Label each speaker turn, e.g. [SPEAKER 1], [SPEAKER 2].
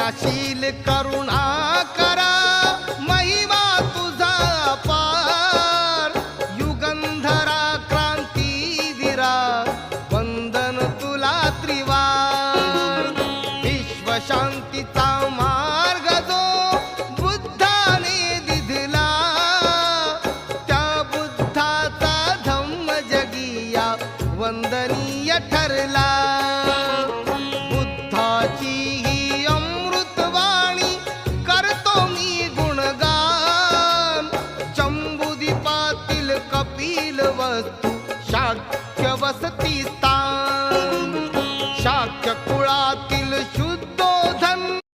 [SPEAKER 1] पुण्यशील करुणा करा महिमा तुझा पार युगंधरा क्रांतीवीरा वंदन तुला त्रिवार विश्व शांतीचा